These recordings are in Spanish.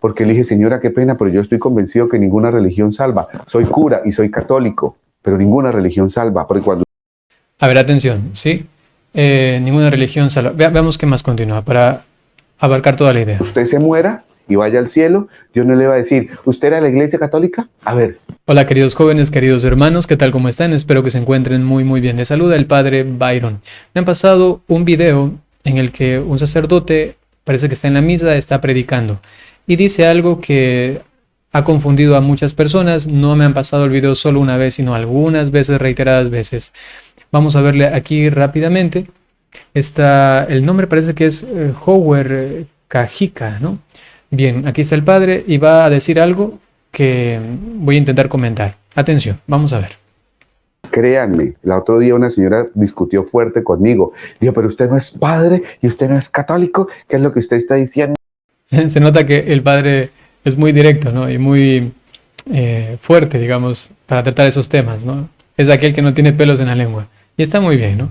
Porque le dije, señora, qué pena, pero yo estoy convencido que ninguna religión salva. Soy cura y soy católico, pero ninguna religión salva. Porque cuando A ver, atención, ¿sí? Ninguna religión salva. Veamos qué más continúa para abarcar toda la idea. usted se muera y vaya al cielo, Dios no le va a decir, ¿usted era de la iglesia católica? A ver. Hola queridos jóvenes, queridos hermanos, ¿qué tal? ¿Cómo están? Espero que se encuentren muy bien. Les saluda el padre Byron. Me han pasado un video en el que un sacerdote, parece que está en la misa, está predicando y dice algo que ha confundido a muchas personas. No me han pasado el video solo una vez, sino algunas veces, reiteradas veces. Vamos a verle aquí rápidamente. El nombre parece que es Howard Kajika, ¿no? Bien, aquí está el padre y va a decir algo que voy a intentar comentar. Atención, vamos a ver. Créanme, el otro día una señora discutió fuerte conmigo. Dijo, pero usted no es padre y usted no es católico. ¿Qué es lo que usted está diciendo? Se nota que el padre es muy directo, ¿no? Y muy fuerte, digamos, para tratar esos temas, ¿no? Es aquel que no tiene pelos en la lengua. Y está muy bien, ¿no?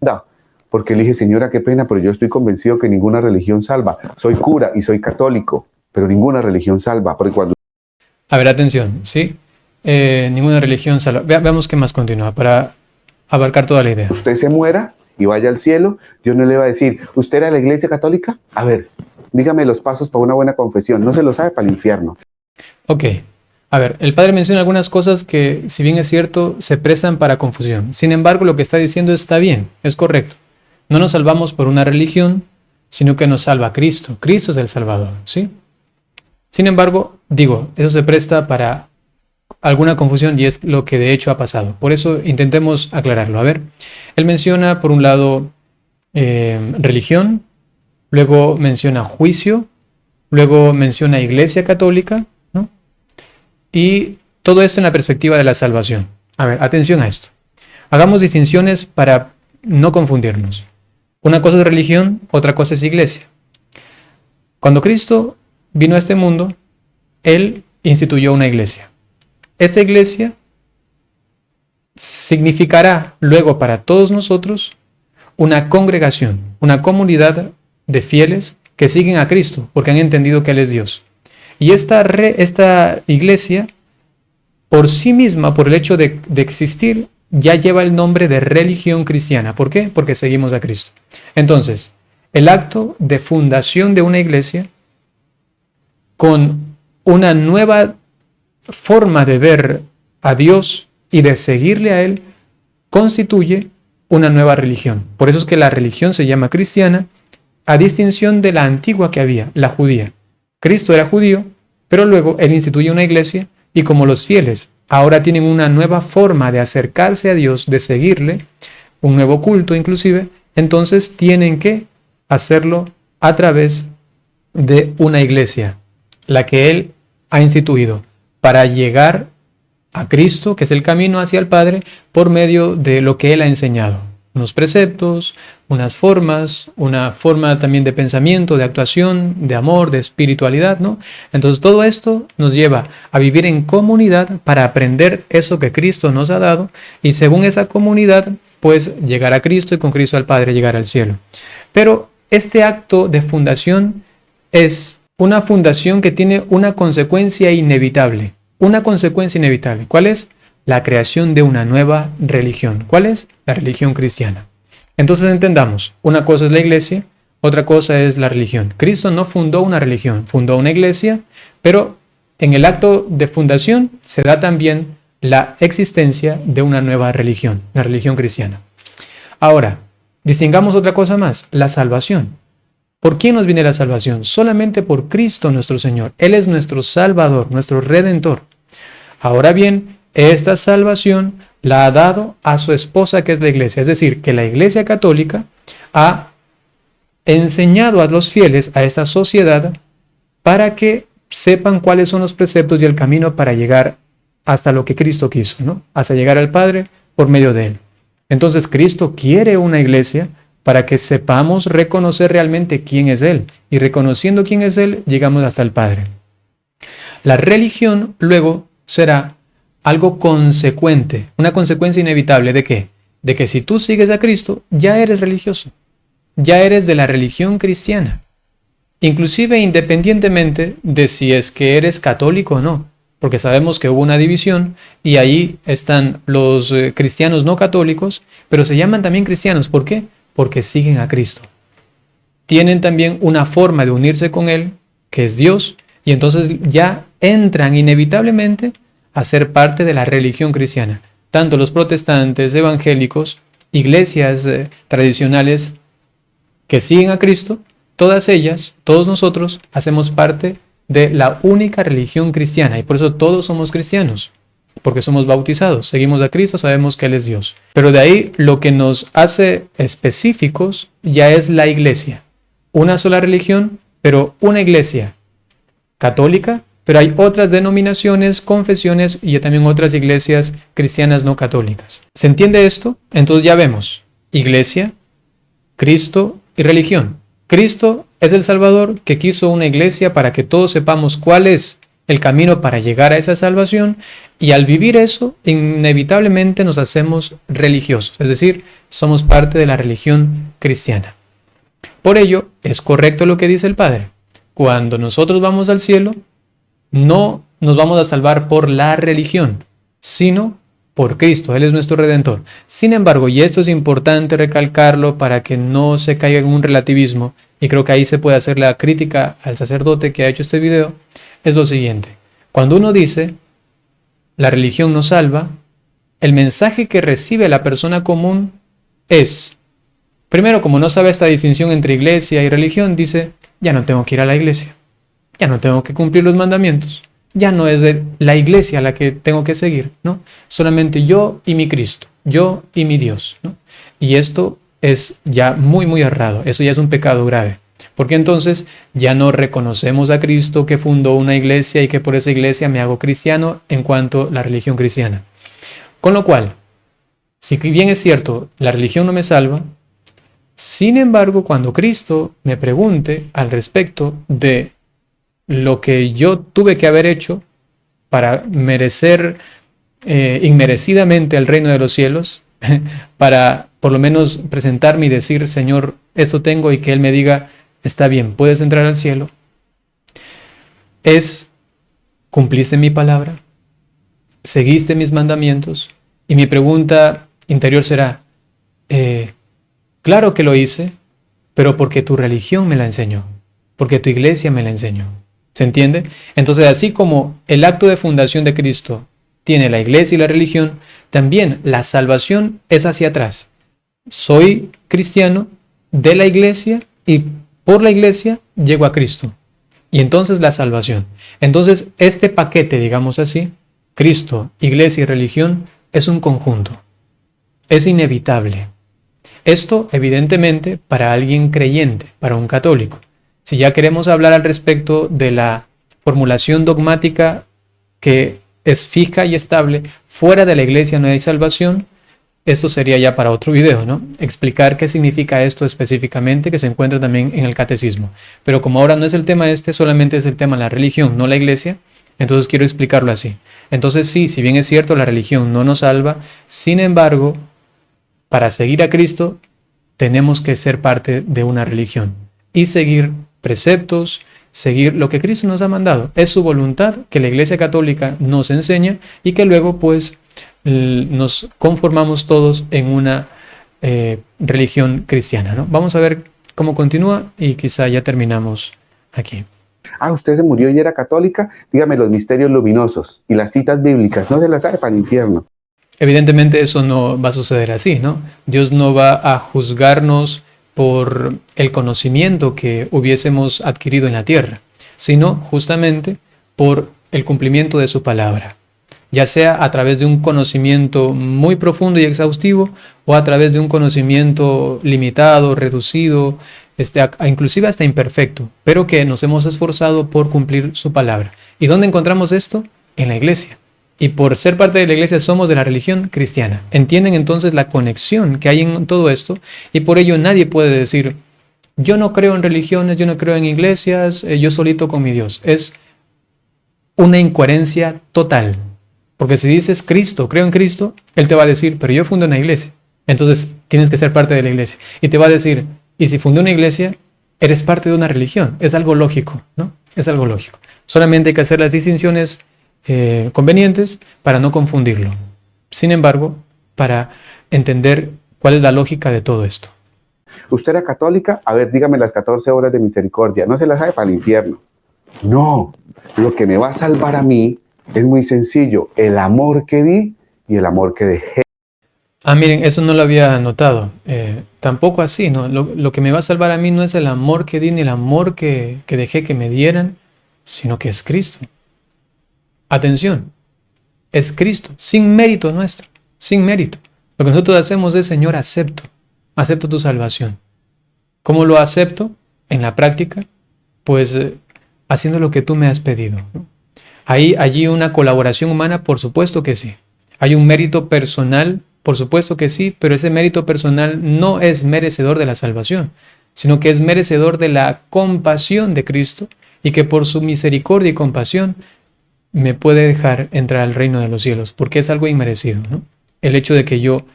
No, porque le dije, señora, qué pena, pero yo estoy convencido que ninguna religión salva. Soy cura y soy católico, pero ninguna religión salva. Porque cuando A ver, atención, ¿sí? Ninguna religión salva. Veamos qué más continúa para abarcar toda la idea. usted se muera y vaya al cielo, Dios no le va a decir, ¿usted era de la iglesia católica? A ver, dígame los pasos para una buena confesión. No se lo sabe para el infierno. Ok, a ver, el padre menciona algunas cosas que, si bien es cierto, se prestan para confusión. Sin embargo, lo que está diciendo está bien, es correcto. No nos salvamos por una religión, sino que nos salva Cristo. Cristo es el Salvador, ¿sí? Sin embargo, digo, eso se presta para alguna confusión y es lo que de hecho ha pasado. Por eso intentemos aclararlo. A ver, él menciona por un lado religión, luego menciona juicio, luego menciona iglesia católica, ¿no? Y todo esto en la perspectiva de la salvación. A ver, atención a esto. Hagamos distinciones para no confundirnos. Una cosa es religión, otra cosa es iglesia. Cuando Cristo vino a este mundo, Él instituyó una iglesia. Esta iglesia significará luego para todos nosotros una congregación, una comunidad de fieles que siguen a Cristo porque han entendido que Él es Dios. Y esta iglesia, por sí misma, por el hecho de existir, ya lleva el nombre de religión cristiana. ¿Por qué? Porque seguimos a Cristo. Entonces, el acto de fundación de una iglesia con una nueva forma de ver a Dios y de seguirle a Él constituye una nueva religión. Por eso es que la religión se llama cristiana, a distinción de la antigua que había, la judía. Cristo era judío, pero luego Él instituye una iglesia y como los fieles ahora tienen una nueva forma de acercarse a Dios, de seguirle, un nuevo culto inclusive, entonces tienen que hacerlo a través de una iglesia, la que Él ha instituido, para llegar a Cristo, que es el camino hacia el Padre, por medio de lo que Él ha enseñado. Unos preceptos, unas formas, una forma también de pensamiento, de actuación, de amor, de espiritualidad, ¿no? Entonces todo esto nos lleva a vivir en comunidad para aprender eso que Cristo nos ha dado y según esa comunidad, pues llegar a Cristo y con Cristo al Padre llegar al cielo. Pero este acto de fundación es una fundación que tiene una consecuencia inevitable. Una consecuencia inevitable. ¿Cuál es? La creación de una nueva religión. ¿Cuál es? La religión cristiana. Entonces entendamos, una cosa es la iglesia, otra cosa es la religión. Cristo no fundó una religión, fundó una iglesia, pero en el acto de fundación se da también la existencia de una nueva religión, la religión cristiana. Ahora, distingamos otra cosa más, la salvación. ¿Por quién nos viene la salvación? Solamente por Cristo nuestro Señor. Él es nuestro Salvador, nuestro Redentor. Ahora bien, esta salvación la ha dado a su esposa que es la iglesia. Es decir, que la iglesia católica ha enseñado a los fieles, a esta sociedad, para que sepan cuáles son los preceptos y el camino para llegar hasta lo que Cristo quiso, ¿no? Hasta llegar al Padre por medio de Él. Entonces Cristo quiere una iglesia para que sepamos reconocer realmente quién es Él. Y reconociendo quién es Él, llegamos hasta el Padre. La religión luego será algo consecuente, una consecuencia inevitable ¿de qué? De que si tú sigues a Cristo, ya eres religioso, ya eres de la religión cristiana. inclusive independientemente de si es que eres católico o no, porque sabemos que hubo una división y ahí están los cristianos no católicos, pero se llaman también cristianos. ¿Por qué? Porque siguen a Cristo. Tienen también una forma de unirse con Él, que es Dios, y entonces ya entran inevitablemente a ser parte de la religión cristiana. Tanto los protestantes, evangélicos, iglesias tradicionales que siguen a Cristo, todas ellas, todos nosotros, hacemos parte de la única religión cristiana y por eso todos somos cristianos, porque somos bautizados, seguimos a Cristo, sabemos que Él es Dios. Pero de ahí lo que nos hace específicos ya es la iglesia. Una sola religión, pero una iglesia católica, pero hay otras denominaciones, confesiones y también otras iglesias cristianas no católicas. ¿Se entiende esto? Entonces ya vemos iglesia, Cristo y religión. Cristo es el Salvador que quiso una iglesia para que todos sepamos cuál es el camino para llegar a esa salvación, y al vivir eso inevitablemente nos hacemos religiosos, es decir, somos parte de la religión cristiana. Por ello es correcto lo que dice el Padre. Cuando nosotros vamos al cielo, no nos vamos a salvar por la religión, sino por Cristo. Él es nuestro Redentor. Sin embargo, y esto es importante recalcarlo para que no se caiga en un relativismo, y creo que ahí se puede hacer la crítica al sacerdote que ha hecho este video, es lo siguiente. Cuando uno dice, la religión nos salva, el mensaje que recibe la persona común es, primero, como no sabe esta distinción entre iglesia y religión, dice, ya no tengo que ir a la iglesia, ya no tengo que cumplir los mandamientos, ya no es de la iglesia la que tengo que seguir, ¿no? Solamente yo y mi Cristo, yo y mi Dios, ¿no? Y esto es ya muy, muy errado, eso ya es un pecado grave, porque entonces ya no reconocemos a Cristo que fundó una iglesia y que por esa iglesia me hago cristiano en cuanto a la religión cristiana. Con lo cual, si bien es cierto, la religión no me salva, sin embargo, cuando Cristo me pregunte al respecto de lo que yo tuve que haber hecho para merecer inmerecidamente el reino de los cielos, para por lo menos presentarme y decir, Señor, esto tengo, y que Él me diga, está bien, puedes entrar al cielo, es, ¿cumpliste mi palabra? ¿Seguiste mis mandamientos? Y mi pregunta interior será, claro que lo hice, pero porque tu religión me la enseñó, porque tu iglesia me la enseñó. ¿Se entiende? Entonces, así como el acto de fundación de Cristo tiene la iglesia y la religión, también la salvación es hacia atrás. Soy cristiano de la iglesia y por la iglesia llego a Cristo. Y entonces la salvación. Entonces, este paquete, digamos así, Cristo, iglesia y religión, es un conjunto. Es inevitable. Esto, evidentemente, para alguien creyente, para un católico. Si ya queremos hablar al respecto de la formulación dogmática que es fija y estable, fuera de la iglesia no hay salvación, esto sería ya para otro video, ¿no? Explicar qué significa esto específicamente, que se encuentra también en el catecismo. Pero como ahora no es el tema solamente es el tema de la religión, no la iglesia, entonces quiero explicarlo así. Entonces sí, si bien es cierto, la religión no nos salva, sin embargo, para seguir a Cristo, tenemos que ser parte de una religión y seguir preceptos, seguir lo que Cristo nos ha mandado. Es su voluntad que la Iglesia Católica nos enseña y que luego pues nos conformamos todos en una religión cristiana, ¿no? Vamos a ver cómo continúa y quizá ya terminamos aquí. Ah, usted se murió y era católica, dígame los misterios luminosos y las citas bíblicas, no se las sabe para el infierno. Evidentemente eso no va a suceder así, ¿no? Dios no va a juzgarnos por el conocimiento que hubiésemos adquirido en la tierra, sino justamente por el cumplimiento de su palabra, ya sea a través de un conocimiento muy profundo y exhaustivo o a través de un conocimiento limitado, reducido, inclusive hasta imperfecto, pero que nos hemos esforzado por cumplir su palabra. ¿Y dónde encontramos esto? En la iglesia. Y por ser parte de la iglesia somos de la religión cristiana. ¿Entienden entonces la conexión que hay en todo esto? Y por ello nadie puede decir, yo no creo en religiones, yo no creo en iglesias, yo solito con mi Dios. Es una incoherencia total. Porque si dices Cristo, creo en Cristo, Él te va a decir, pero yo fundé una iglesia. Entonces tienes que ser parte de la iglesia. Y te va a decir, y si fundé una iglesia, eres parte de una religión. Es algo lógico, ¿no? Es algo lógico. Solamente hay que hacer las distinciones convenientes para no confundirlo. Sin embargo, para entender cuál es la lógica de todo esto. ¿Usted era católica? A ver, dígame las 14 horas de misericordia. No se las sabe para el infierno. No, lo que me va a salvar a mí es muy sencillo. El amor que di y el amor que dejé. Miren, eso no lo había notado. Tampoco así, ¿no? Lo que me va a salvar a mí no es el amor que di ni el amor que dejé que me dieran, sino que es Cristo. Atención, es Cristo, sin mérito nuestro, sin mérito. Lo que nosotros hacemos es, Señor, acepto tu salvación. ¿Cómo lo acepto? En la práctica, pues haciendo lo que tú me has pedido, ¿no? ¿Hay allí una colaboración humana? Por supuesto que sí. ¿Hay un mérito personal? Por supuesto que sí, pero ese mérito personal no es merecedor de la salvación, sino que es merecedor de la compasión de Cristo y que por su misericordia y compasión me puede dejar entrar al reino de los cielos, porque es algo inmerecido, ¿no? El hecho de que yo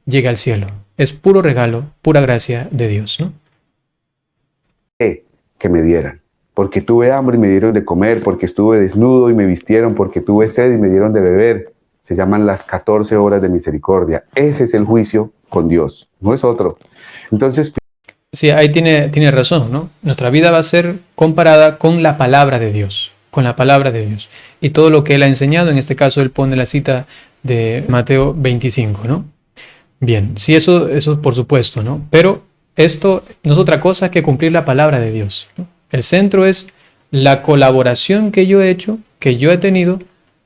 llegue al cielo es puro regalo, pura gracia de Dios, ¿no? Que me dieran. Porque tuve hambre y me dieron de comer, porque estuve desnudo y me vistieron, porque tuve sed y me dieron de beber. Se llaman las 14 horas de misericordia. Ese es el juicio con Dios, no es otro. Entonces, sí, ahí tiene razón, ¿no? Nuestra vida va a ser comparada con la palabra de Dios, con la palabra de Dios. Y todo lo que Él ha enseñado, en este caso Él pone la cita de Mateo 25, ¿no? Bien, sí, eso por supuesto, ¿no? Pero esto no es otra cosa que cumplir la palabra de Dios, ¿no? El centro es la colaboración que yo he hecho, que yo he tenido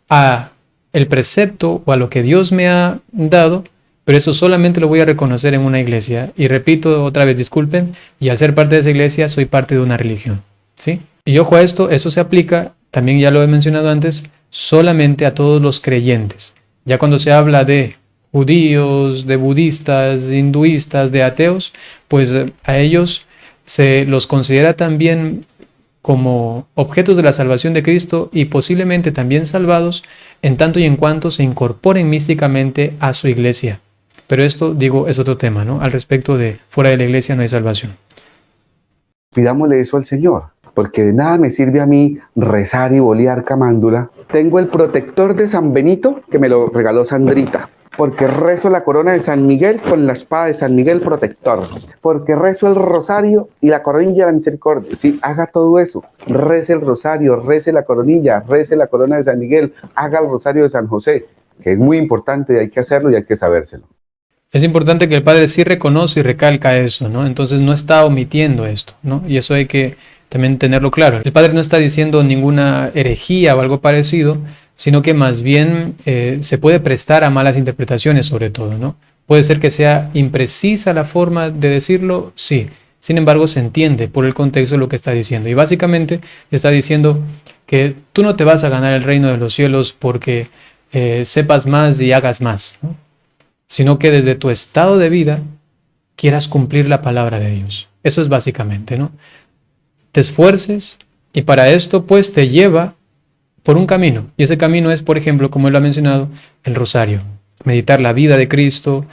a el precepto o a lo que Dios me ha dado, pero eso solamente lo voy a reconocer en una iglesia. Y repito otra vez, disculpen, y al ser parte de esa iglesia soy parte de una religión, ¿sí? Y ojo a esto, eso se aplica, también ya lo he mencionado antes, solamente a todos los creyentes. Ya cuando se habla de judíos, de budistas, de hinduistas, de ateos, pues a ellos se los considera también como objetos de la salvación de Cristo y posiblemente también salvados en tanto y en cuanto se incorporen místicamente a su iglesia. Pero esto, digo, es otro tema, ¿no? Al respecto de fuera de la iglesia no hay salvación. pidámosle eso al Señor, porque de nada me sirve a mí rezar y bolear camándula. Tengo el protector de San Benito que me lo regaló Sandrita, porque rezo la corona de San Miguel con la espada de San Miguel protector, porque rezo el rosario y la coronilla de la misericordia. Sí, haga todo eso, rece el rosario, rece la coronilla, rece la corona de San Miguel, haga el rosario de San José, que es muy importante, hay que hacerlo y hay que sabérselo. Es importante que el Padre sí reconoce y recalca eso, ¿no? Entonces no está omitiendo esto, ¿no? Y eso hay que también tenerlo claro. El Padre no está diciendo ninguna herejía o algo parecido, sino que más bien se puede prestar a malas interpretaciones sobre todo, ¿no? Puede ser que sea imprecisa la forma de decirlo, sí. Sin embargo, se entiende por el contexto lo que está diciendo. Y básicamente está diciendo que tú no te vas a ganar el reino de los cielos porque sepas más y hagas más, ¿no? Sino que desde tu estado de vida quieras cumplir la palabra de Dios. Eso es básicamente, ¿no? Te esfuerces y para esto pues te lleva por un camino. Y ese camino es, por ejemplo, como él lo ha mencionado, el rosario. Meditar la vida de Cristo,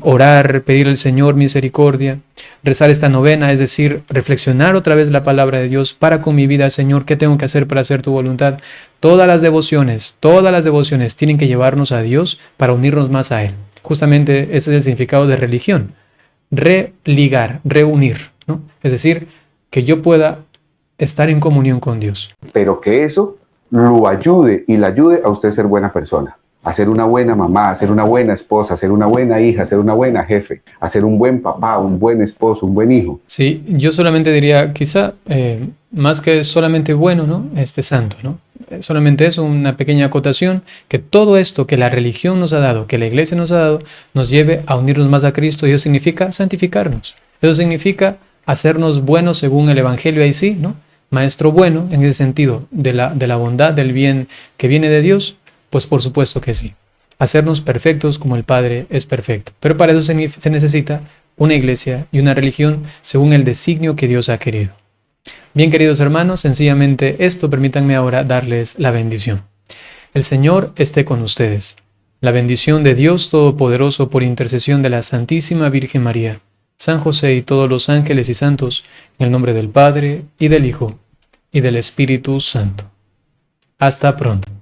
orar, pedir al Señor misericordia, rezar esta novena, es decir, reflexionar otra vez la palabra de Dios para con mi vida, Señor, ¿qué tengo que hacer para hacer tu voluntad? Todas las devociones tienen que llevarnos a Dios para unirnos más a Él. Justamente ese es el significado de religión. Religar, reunir, ¿no? Es decir, que yo pueda estar en comunión con Dios. Pero que eso lo ayude y le ayude a usted a ser buena persona, a ser una buena mamá, a ser una buena esposa, a ser una buena hija, a ser una buena jefe, a ser un buen papá, un buen esposo, un buen hijo. Sí, yo solamente diría, quizá, más que solamente bueno, ¿no? Santo, ¿no? Solamente eso, una pequeña acotación, que todo esto que la religión nos ha dado, que la iglesia nos ha dado, nos lleve a unirnos más a Cristo, y eso significa santificarnos. Eso significa hacernos buenos según el Evangelio, ahí sí, ¿no? Maestro bueno, en ese sentido, de la bondad, del bien que viene de Dios, pues por supuesto que sí. Hacernos perfectos como el Padre es perfecto. Pero para eso se necesita una iglesia y una religión según el designio que Dios ha querido. Bien, queridos hermanos, sencillamente esto, permítanme ahora darles la bendición. El Señor esté con ustedes. La bendición de Dios Todopoderoso por intercesión de la Santísima Virgen María, San José y todos los ángeles y santos, en el nombre del Padre, y del Hijo, y del Espíritu Santo. Hasta pronto.